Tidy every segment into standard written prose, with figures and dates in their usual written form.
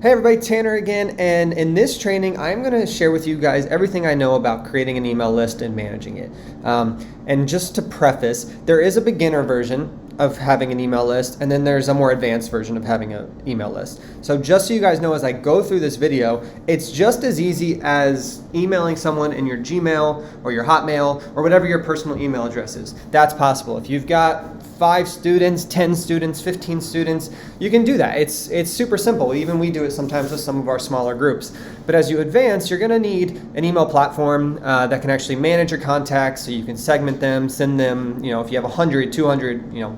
Hey everybody, Tanner again, and in this training I'm going to share with you guys everything I know about creating an email list and managing it. And just to preface, there is a beginner version of having an email list, and then there's a more advanced version of having an email list. So just so you guys know, as I go through this video, it's just as easy as emailing someone in your Gmail or your Hotmail or whatever your personal email address is. That's possible. If you've got 5 students, 10 students, 15 students, you can do that. It's super simple. Even we do it sometimes with some of our smaller groups. But as you advance, you're gonna need an email platform that can actually manage your contacts, so you can segment them, send them, if you have 100, 200,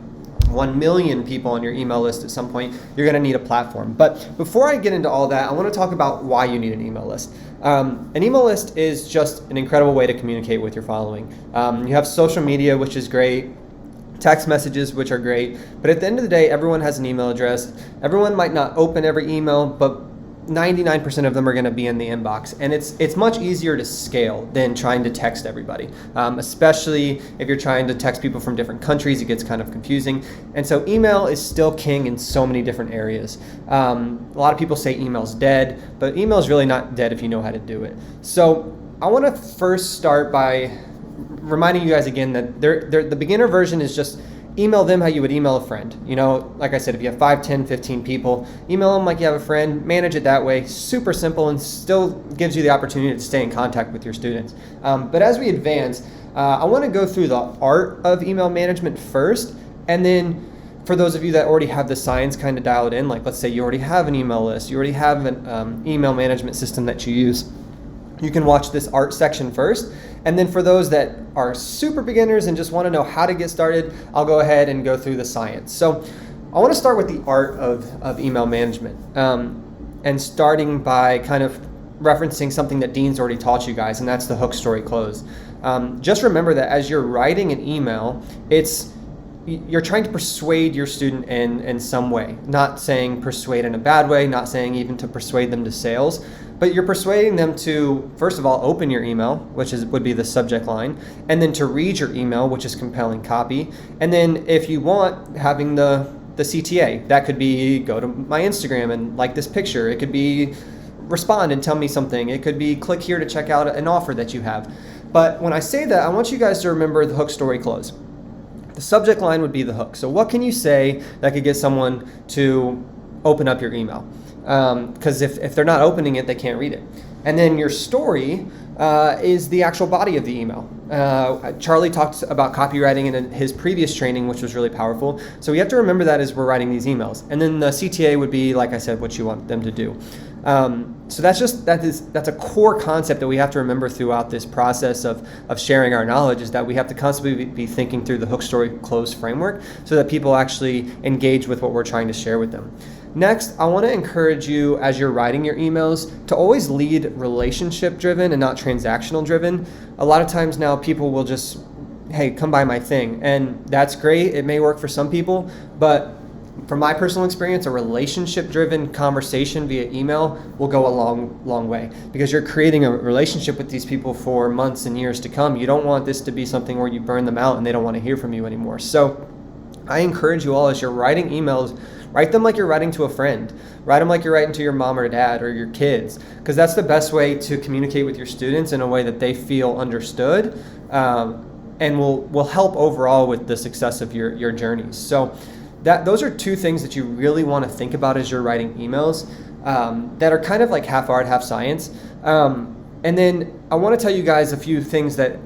1 million people on your email list at some point, you're gonna need a platform. But before I get into all that, I wanna talk about why you need an email list. An email list is just an incredible way to communicate with your following. You have social media, which is great, text messages, which are great, but at the end of the day, everyone has an email address. Everyone might not open every email, but 99% of them are gonna be in the inbox, and it's much easier to scale than trying to text everybody, especially if you're trying to text people from different countries. It gets kind of confusing, and so email is still king in so many different areas. A lot of people say email's dead, but email is really not dead if you know how to do it. So I wanna first start by reminding you guys again that the beginner version is just email them how you would email a friend. Like I said, if you have 5, 10, 15 people, email them like you have a friend, manage it that way. Super simple, and still gives you the opportunity to stay in contact with your students. But as we advance, I want to go through the art of email management first, and then for those of you that already have the science kind of dialed in, like let's say you already have an email list, you already have an email management system that you use, you can watch this art section first. And then for those that are super beginners and just want to know how to get started, I'll go ahead and go through the science. So I want to start with the art of email management, and starting by kind of referencing something that Dean's already taught you guys, and that's the hook, story, close. Just remember that as you're writing an email, you're trying to persuade your student in some way. Not saying persuade in a bad way, not saying even to persuade them to sales, but you're persuading them to, first of all, open your email, which would be the subject line, and then to read your email, which is compelling copy. And then if you want, having the CTA, that could be go to my Instagram and like this picture. It could be respond and tell me something. It could be click here to check out an offer that you have. But when I say that, I want you guys to remember the hook, story, close. The subject line would be the hook. So what can you say that could get someone to open up your email? Because if they're not opening it, they can't read it. And then your story is the actual body of the email. Charlie talked about copywriting in his previous training, which was really powerful. So we have to remember that as we're writing these emails. And then the CTA would be, like I said, what you want them to do. So that's a core concept that we have to remember throughout this process of sharing our knowledge, is that we have to constantly be thinking through the hook, story, close framework so that people actually engage with what we're trying to share with them. Next, I want to encourage you, as you're writing your emails, to always lead relationship driven and not transactional driven. A lot of times now people will just, hey, come buy my thing. And that's great. It may work for some people, but from my personal experience, a relationship-driven conversation via email will go a long way, because you're creating a relationship with these people for months and years to come. You don't want this to be something where you burn them out and they don't want to hear from you anymore. So I encourage you all, as you're writing emails, write them like you're writing to a friend. Write them like you're writing to your mom or dad or your kids, because that's the best way to communicate with your students in a way that they feel understood, and will help overall with the success of your journeys. So those are 2 things that you really want to think about as you're writing emails, that are kind of like half art, half science. And then I want to tell you guys a few things that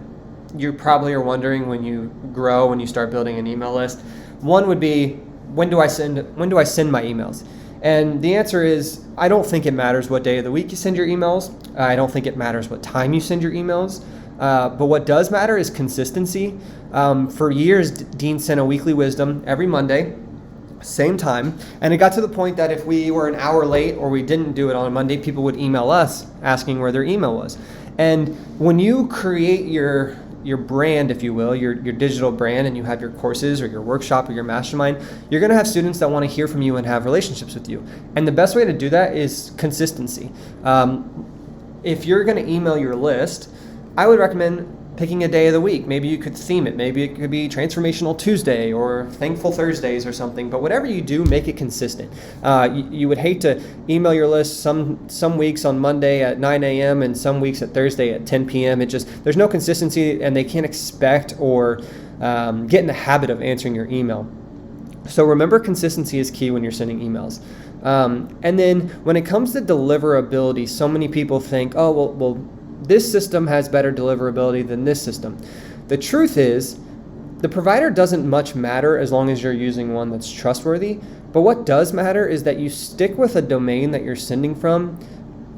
you probably are wondering when you grow, when you start building an email list. One would be, when do I send my emails? And the answer is, I don't think it matters what day of the week you send your emails. I don't think it matters what time you send your emails. But what does matter is consistency. For years, Dean sent a weekly wisdom every Monday, same time, and it got to the point that if we were an hour late or we didn't do it on a Monday, people would email us asking where their email was. And when you create your brand, if you will, your digital brand, and you have your courses or your workshop or your mastermind, you're going to have students that want to hear from you and have relationships with you. And the best way to do that is consistency. If you're going to email your list, I would recommend picking a day of the week. Maybe you could theme it. Maybe it could be Transformational Tuesday or Thankful Thursdays or something. But whatever you do, make it consistent. You would hate to email your list some weeks on Monday at 9 a.m. and some weeks at Thursday at 10 p.m. There's no consistency, and they can't expect or get in the habit of answering your email. So remember, consistency is key when you're sending emails. And then when it comes to deliverability, so many people think, oh, well, this system has better deliverability than this system. The truth is, the provider doesn't much matter as long as you're using one that's trustworthy. But what does matter is that you stick with a domain that you're sending from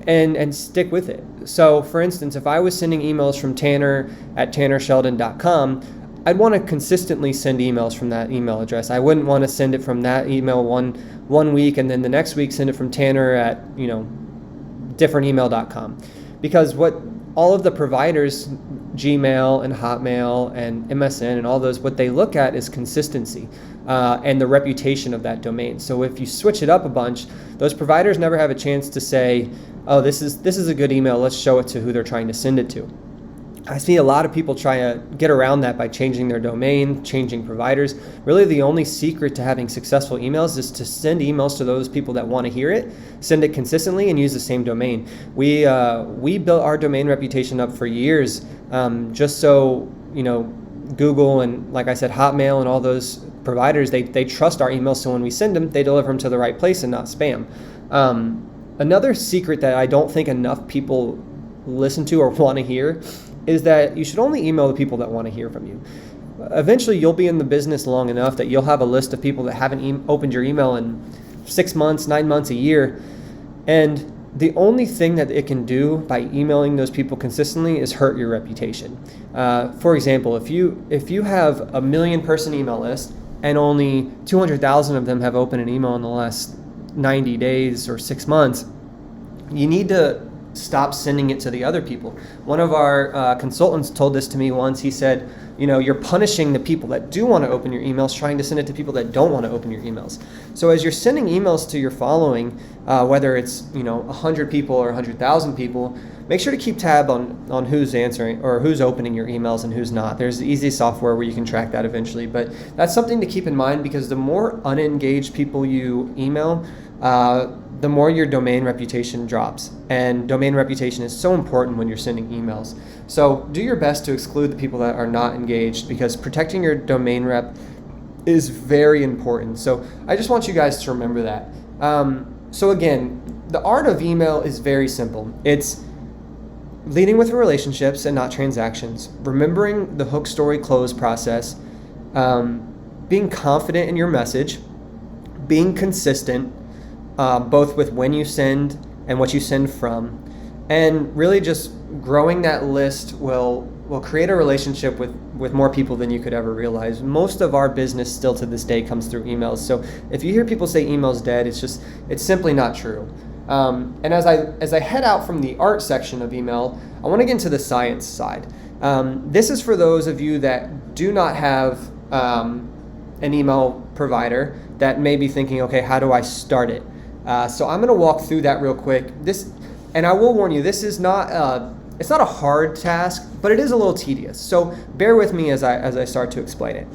and stick with it. So for instance, if I was sending emails from Tanner at tannersheldon.com, I'd want to consistently send emails from that email address. I wouldn't want to send it from that email one week and then the next week send it from Tanner at differentemail.com. Because what all of the providers, Gmail and Hotmail and MSN and all those, what they look at is consistency and the reputation of that domain. So if you switch it up a bunch, those providers never have a chance to say, oh, this is a good email, let's show it to who they're trying to send it to. I see a lot of people try to get around that by changing their domain, changing providers. Really, the only secret to having successful emails is to send emails to those people that want to hear it, send it consistently, and use the same domain. We built our domain reputation up for years, just so Google and, like I said, Hotmail and all those providers, they trust our emails, so when we send them, they deliver them to the right place and not spam. Another secret that I don't think enough people listen to or want to hear is that you should only email the people that want to hear from you. Eventually, you'll be in the business long enough that you'll have a list of people that haven't opened your email in 6 months, 9 months, a year. And the only thing that it can do by emailing those people consistently is hurt your reputation. For example, if you have a 1 million person email list and only 200,000 of them have opened an email in the last 90 days or 6 months, you need to stop sending it to the other people. One of our consultants told this to me once. He said, you're punishing the people that do want to open your emails, trying to send it to people that don't want to open your emails. So as you're sending emails to your following, whether it's 100 people or 100,000 people, make sure to keep tab on who's answering or who's opening your emails and who's not. There's easy software where you can track that eventually, but that's something to keep in mind, because the more unengaged people you email, the more your domain reputation drops. And domain reputation is so important when you're sending emails. So do your best to exclude the people that are not engaged, because protecting your domain rep is very important. So I just want you guys to remember that. So again, the art of email is very simple. It's leading with relationships and not transactions, remembering the hook, story, close process, being confident in your message, being consistent, both with when you send and what you send from, and really just growing that list will create a relationship with more people than you could ever realize. Most of our business still to this day comes through emails. So if you hear people say email's dead, it's simply not true. And as I head out from the art section of email, I want to get into the science side. This is for those of you that do not have an email provider that may be thinking, okay, how do I start it? So I'm going to walk through that real quick. And I will warn you, this is not it's not a hard task, but it is a little tedious. So bear with me as I start to explain it.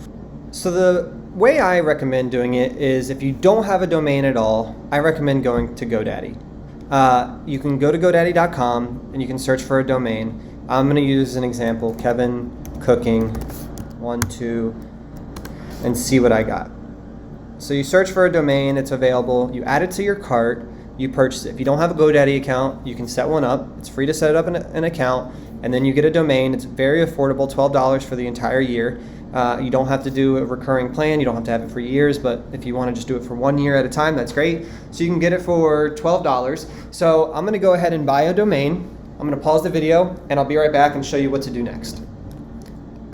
So the way I recommend doing it is, if you don't have a domain at all, I recommend going to GoDaddy. You can go to GoDaddy.com and you can search for a domain. I'm going to use an example, Kevin Cooking 1, 2, and see what I got. So you search for a domain, it's available, you add it to your cart, you purchase it. If you don't have a GoDaddy account, you can set one up. It's free to set up an account, and then you get a domain. It's very affordable, $12 for the entire year. You don't have to do a recurring plan, you don't have to have it for years, but if you want to just do it for 1 year at a time, that's great. So you can get it for $12. So I'm going to go ahead and buy a domain. I'm going to pause the video, and I'll be right back and show you what to do next.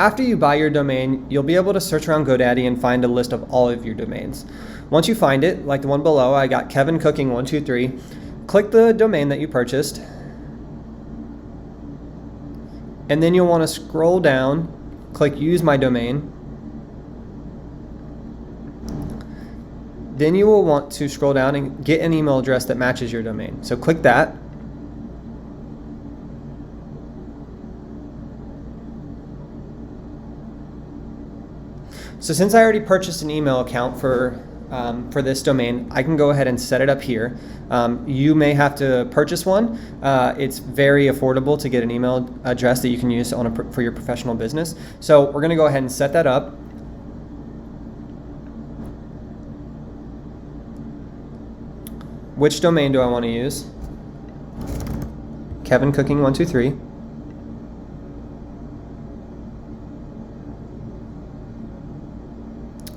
After you buy your domain, you'll be able to search around GoDaddy and find a list of all of your domains. Once you find it, like the one below, I got Kevin Cooking 123. Click the domain that you purchased, and then you'll want to scroll down, click Use My Domain. Then you will want to scroll down and get an email address that matches your domain. So click that. So since I already purchased an email account for this domain, I can go ahead and set it up here. You may have to purchase one. It's very affordable to get an email address that you can use for your professional business. So we're going to go ahead and set that up. Which domain do I want to use? KevinCooking123.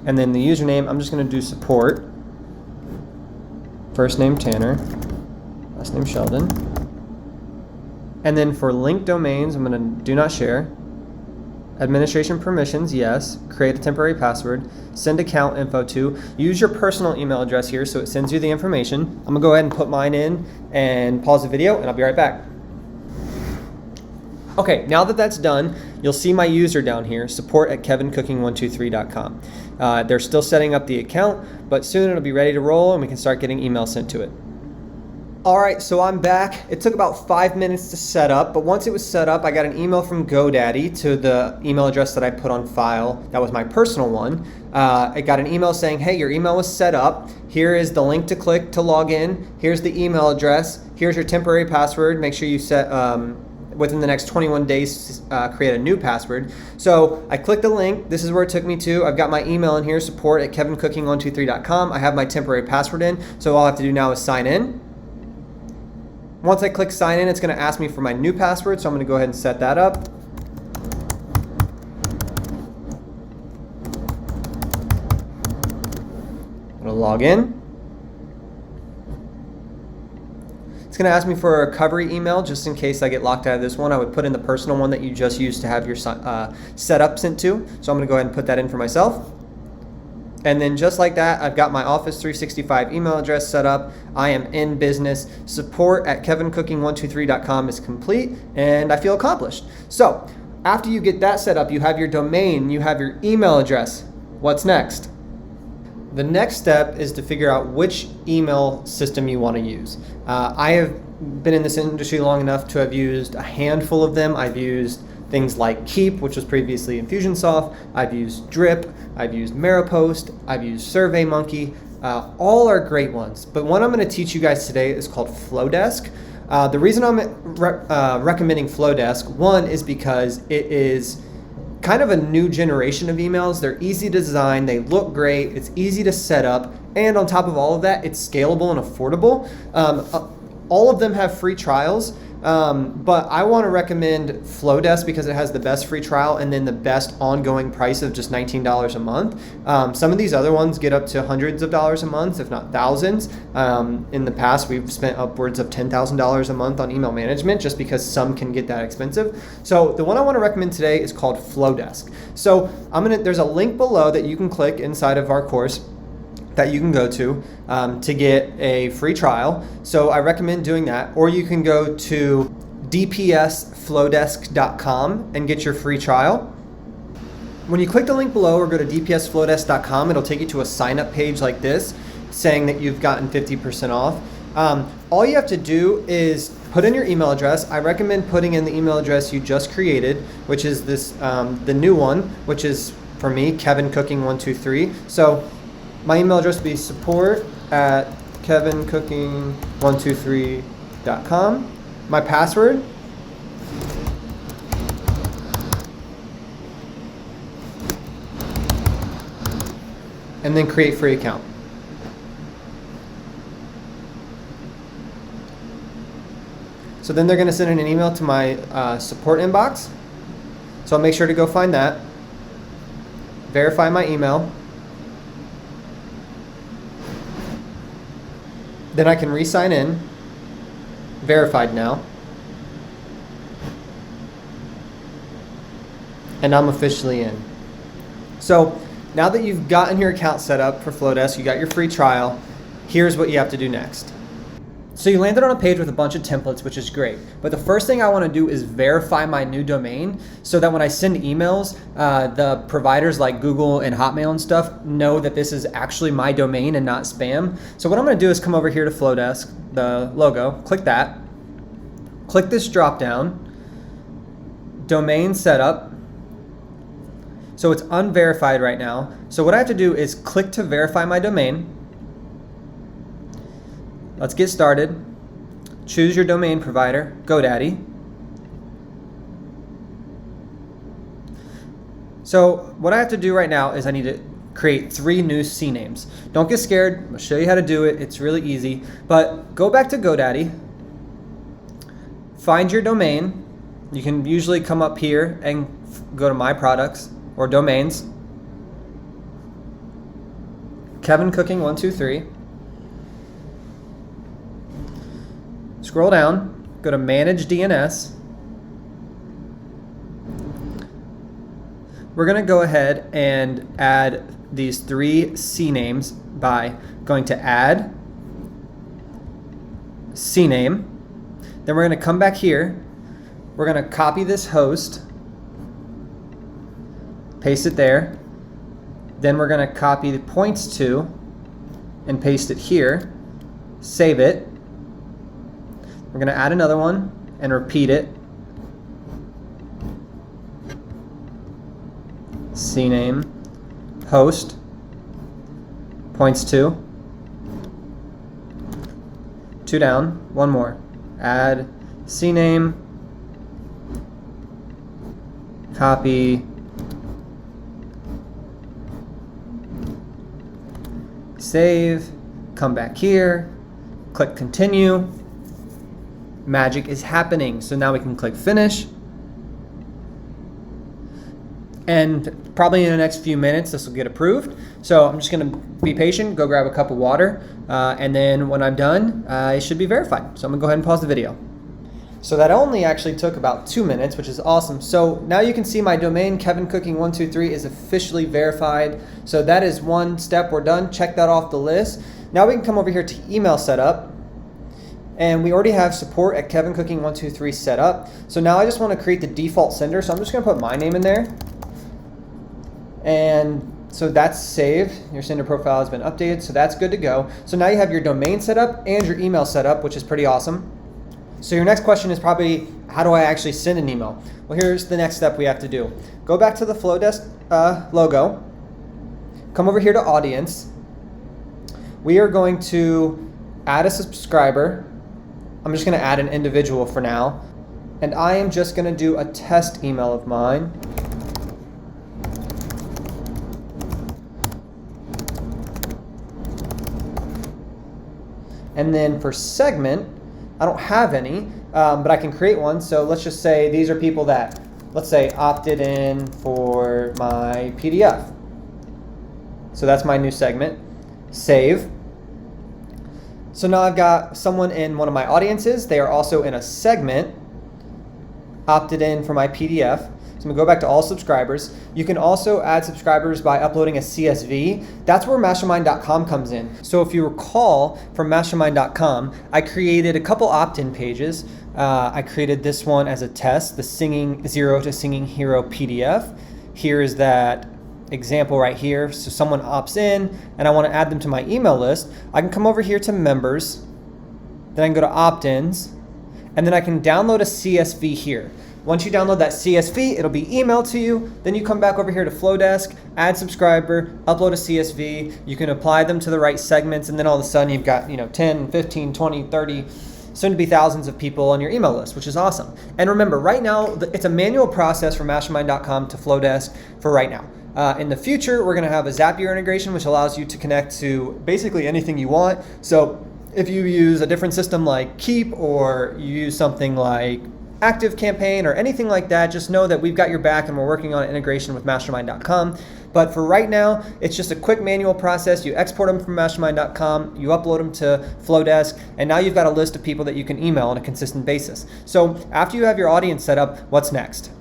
And then the username, I'm just going to do support. First name Tanner, last name Sheldon. And then for linked domains, I'm going to do not share. Administration permissions, yes. Create a temporary password. Send account info to. Use your personal email address here so it sends you the information. I'm going to go ahead and put mine in and pause the video, and I'll be right back. Okay, now that that's done, you'll see my user down here, support@kevincooking123.com. They're still setting up the account, but soon it'll be ready to roll and we can start getting emails sent to it. All right, so I'm back. It took about 5 minutes to set up, but once it was set up, I got an email from GoDaddy to the email address that I put on file. That was my personal one. I got an email saying, hey, your email was set up. Here is the link to click to log in. Here's the email address. Here's your temporary password. Make sure you set, within the next 21 days, create a new password. So I clicked the link. This is where it took me to. I've got my email in here, support@kevincooking123.com. I have my temporary password in. So all I have to do now is sign in. Once I click sign in, it's going to ask me for my new password, so I'm going to go ahead and set that up. I'm going to log in. It's going to ask me for a recovery email just in case I get locked out of this one. I would put in the personal one that you just used to have your setup sent to. So I'm going to go ahead and put that in for myself. And then just like that, I've got my Office 365 email address set up. I am in business. Support@kevincooking123.com is complete, and I feel accomplished. So after you get that set up, you have your domain, you have your email address. What's next? The next step is to figure out which email system you want to use. I have been in this industry long enough to have used a handful of them. I've used things like Keep, which was previously Infusionsoft. I've used Drip. I've used Maripost. I've used SurveyMonkey. All are great ones. But one I'm going to teach you guys today is called Flodesk. The reason I'm recommending Flodesk, one, is because it is kind of a new generation of emails. They're easy to design. They look great. It's easy to set up. And on top of all of that, it's scalable and affordable. All of them have free trials. But I want to recommend Flodesk because it has the best free trial and then the best ongoing price of just $19 a month. Some of these other ones get up to hundreds of dollars a month, if not thousands. In the past, we've spent upwards of $10,000 a month on email management just because some can get that expensive. So the one I want to recommend today is called Flodesk. So there's a link below that you can click inside of our course that you can go to get a free trial. So I recommend doing that. Or you can go to dpsflodesk.com and get your free trial. When you click the link below or go to dpsflodesk.com, it'll take you to a sign up page like this saying that you've gotten 50% off. All you have to do is put in your email address. I recommend putting in the email address you just created, which is this the new one, which is for me, KevinCooking123. So my email address would be support@kevincooking123.com. My password, and then create free account. So then they're going to send in an email to my support inbox. So I'll make sure to go find that. Verify my email. Then I can re-sign in, verified now, and I'm officially in. So now that you've gotten your account set up for Flodesk, you got your free trial, here's what you have to do next. So you landed on a page with a bunch of templates, which is great. But the first thing I want to do is verify my new domain so that when I send emails, the providers like Google and Hotmail and stuff know that this is actually my domain and not spam. So what I'm going to do is come over here to Flodesk, the logo, click that, click this drop down, domain setup. So it's unverified right now. So what I have to do is click to verify my domain. Let's get started. Choose your domain provider, GoDaddy. So what I have to do right now is I need to create 3 new CNAMEs. Don't get scared. I'll show you how to do it. It's really easy. But go back to GoDaddy. Find your domain. You can usually come up here and go to My Products or Domains. Kevin Cooking 123. Scroll down. Go to Manage DNS. We're going to go ahead and add these 3 CNAMEs by going to Add, CNAME. Then we're going to come back here. We're going to copy this host, paste it there. Then we're going to copy the points to and paste it here. Save it. We're going to add another one and repeat it. CNAME, host, points to, 2 down, 1 more. Add CNAME, copy, save, come back here, click continue. Magic is happening. So now we can click finish. And probably in the next few minutes, this will get approved. So I'm just going to be patient, go grab a cup of water, and then when I'm done, it should be verified. So I'm going to go ahead and pause the video. So that only actually took about 2 minutes, which is awesome. So now you can see my domain, KevinCooking123, is officially verified. So that is one step. We're done. Check that off the list. Now we can come over here to email setup. And we already have support at KevinCooking123 set up. So now I just want to create the default sender. So I'm just going to put my name in there. And so that's saved. Your sender profile has been updated, so that's good to go. So now you have your domain set up and your email set up, which is pretty awesome. So your next question is probably, how do I actually send an email? Well, here's the next step we have to do. Go back to the Flodesk logo. Come over here to audience. We are going to add a subscriber. I'm just going to add an individual for now. And I am just going to do a test email of mine. And then for segment, I don't have any, but I can create one. So let's just say these are people that, let's say, opted in for my PDF. So that's my new segment. Save. So now I've got someone in one of my audiences. They are also in a segment, opted in for my PDF. So I'm going to go back to all subscribers. You can also add subscribers by uploading a CSV. That's where mastermind.com comes in. So if you recall from mastermind.com, I created a couple opt-in pages. I created this one as a test, the Singing Zero to Singing Hero PDF. Here is that example right here. So someone opts in and I want to add them to my email list. I can come over here to members, then I can go to opt-ins, and then I can download a CSV here. Once you download that CSV, it'll be emailed to you. Then you come back over here to Flodesk, add subscriber, upload a CSV. You can apply them to the right segments, and then all of a sudden you've got 10, 15, 20, 30, soon to be thousands of people on your email list, which is awesome. And remember, right now, it's a manual process from mastermind.com to Flodesk for right now. In the future, we're going to have a Zapier integration, which allows you to connect to basically anything you want. So if you use a different system like Keep, or you use something like Active Campaign or anything like that, just know that we've got your back and we're working on an integration with mastermind.com. But for right now, it's just a quick manual process. You export them from mastermind.com, you upload them to Flodesk, and now you've got a list of people that you can email on a consistent basis. So after you have your audience set up, what's next?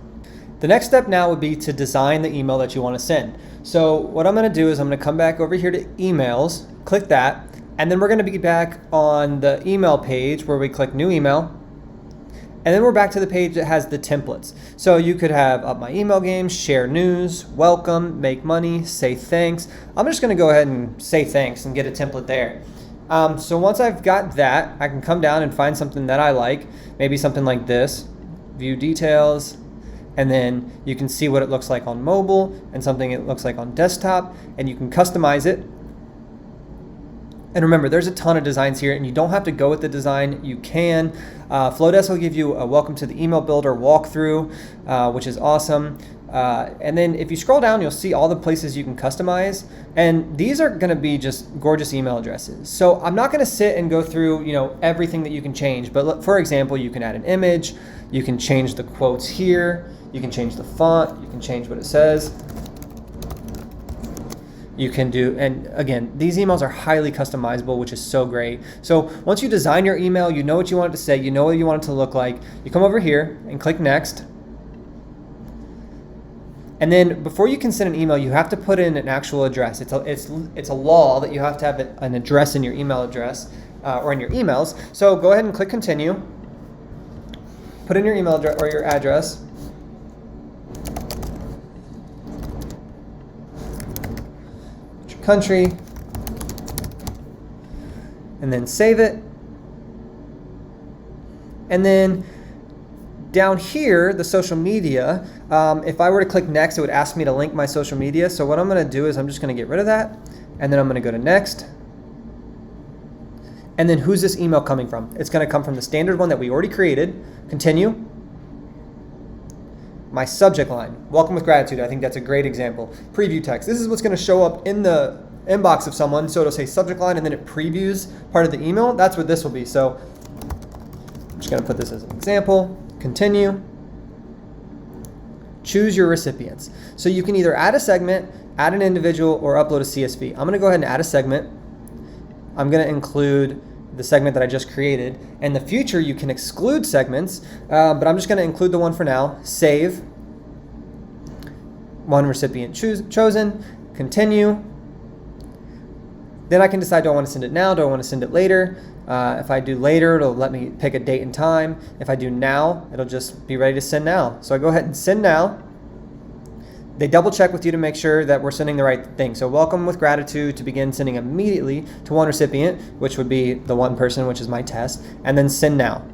The next step now would be to design the email that you want to send. So what I'm going to do is I'm going to come back over here to emails, click that, and then we're going to be back on the email page where we click new email. And then we're back to the page that has the templates. So you could have up my email game, share news, welcome, make money, say thanks. I'm just going to go ahead and say thanks and get a template there. So once I've got that, I can come down and find something that I like, maybe something like this, view details, and then you can see what it looks like on mobile and something it looks like on desktop, and you can customize it. And remember, there's a ton of designs here, and you don't have to go with the design. You can. Flodesk will give you a welcome to the email builder walkthrough, which is awesome. And then if you scroll down, you'll see all the places you can customize. And these are going to be just gorgeous email addresses. So I'm not going to sit and go through, everything that you can change. But look, for example, you can add an image. You can change the quotes here. You can change the font. You can change what it says. You can do, and again, these emails are highly customizable, which is so great. So once you design your email, you know what you want it to say, you know what you want it to look like. You come over here and click next. And then before you can send an email, you have to put in an actual address. It's a law that you have to have an address in your email address or in your emails. So go ahead and click continue. Put in your email address or your address. Country, and then save it. And then down here, the social media, if I were to click next, it would ask me to link my social media. So what I'm going to do is I'm just going to get rid of that, and then I'm going to go to next. And then who's this email coming from? It's going to come from the standard one that we already created. Continue. My subject line, welcome with gratitude. I think that's a great example. Preview text. This is what's going to show up in the inbox of someone. So it'll say subject line and then it previews part of the email. That's what this will be. So I'm just going to put this as an example. Continue. Choose your recipients. So you can either add a segment, add an individual, or upload a CSV. I'm going to go ahead and add a segment. I'm going to include the segment that I just created. In the future, you can exclude segments, but I'm just going to include the one for now. Save. One recipient chosen. Continue. Then I can decide, do I want to send it now? Do I want to send it later? If I do later, it'll let me pick a date and time. If I do now, it'll just be ready to send now. So I go ahead and send now. They double check with you to make sure that we're sending the right thing. So welcome with gratitude to begin sending immediately to one recipient, which would be the one person, which is my test, and then send now.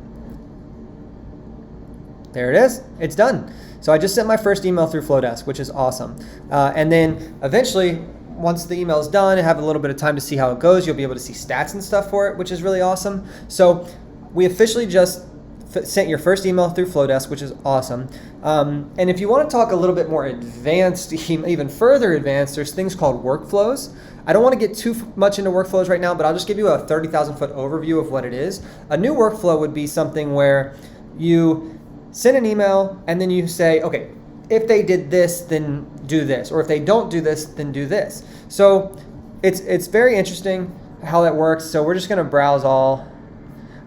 There it is. It's done. So I just sent my first email through Flodesk, which is awesome. And then eventually, once the email is done and have a little bit of time to see how it goes, you'll be able to see stats and stuff for it, which is really awesome. So we officially just sent your first email through Flodesk, which is awesome. And if you want to talk a little bit more advanced, even further advanced, there's things called workflows. I don't want to get too much into workflows right now, but I'll just give you a 30,000 foot overview of what it is. A new workflow would be something where you send an email and then you say, okay, if they did this, then do this. Or if they don't do this, then do this. So it's very interesting how that works. So we're just going to browse all.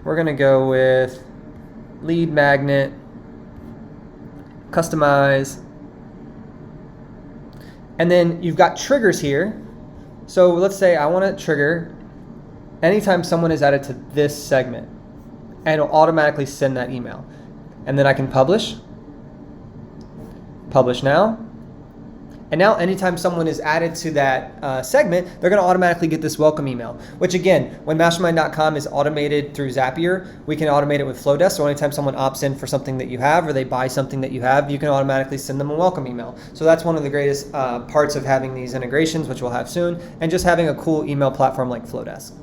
We're going to go with lead magnet, customize, and then you've got triggers here. So let's say I want to trigger anytime someone is added to this segment, and it'll automatically send that email. And then I can publish now. And now anytime someone is added to that segment, they're going to automatically get this welcome email, which again, when mastermind.com is automated through Zapier, we can automate it with Flodesk. So anytime someone opts in for something that you have or they buy something that you have, you can automatically send them a welcome email. So that's one of the greatest parts of having these integrations, which we'll have soon, and just having a cool email platform like Flodesk.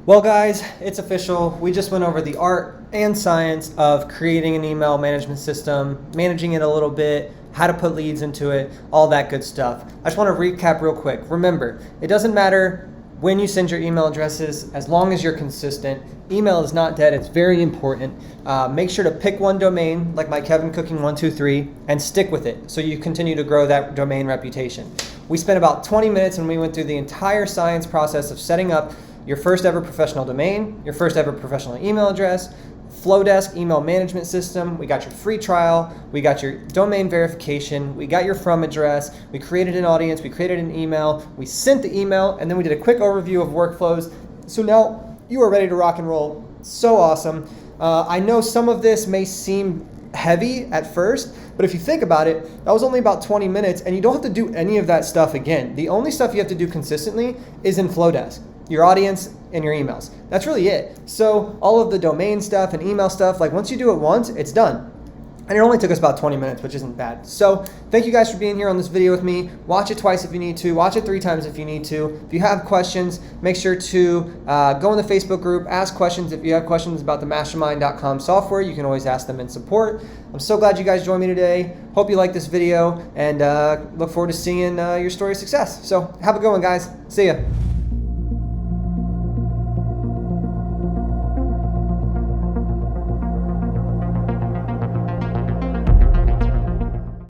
Well guys, it's official. We just went over the art and science of creating an email management system, managing it a little bit, how to put leads into it, all that good stuff. I just want to recap real quick. Remember, it doesn't matter when you send your email addresses, as long as you're consistent. Email is not dead, it's very important. Make sure to pick one domain, like my Kevin Cooking 123, and stick with it so you continue to grow that domain reputation. We spent about 20 minutes and we went through the entire science process of setting up your first ever professional domain, your first ever professional email address, Flodesk email management system. We got your free trial, we got your domain verification, we got your from address, we created an audience, we created an email, we sent the email, and then we did a quick overview of workflows. So now you are ready to rock and roll. So awesome. I know some of this may seem heavy at first, but if you think about it, that was only about 20 minutes and you don't have to do any of that stuff again. The only stuff you have to do consistently is in Flodesk, your audience and your emails. That's really it. So all of the domain stuff and email stuff, like once you do it once, it's done. And it only took us about 20 minutes, which isn't bad. So thank you guys for being here on this video with me. Watch it twice if you need to. Watch it 3 times if you need to. If you have questions, make sure to go in the Facebook group, ask questions. If you have questions about the mastermind.com software, you can always ask them in support. I'm so glad you guys joined me today. Hope you liked this video, and look forward to seeing your story of success. So have a good one, guys. See ya.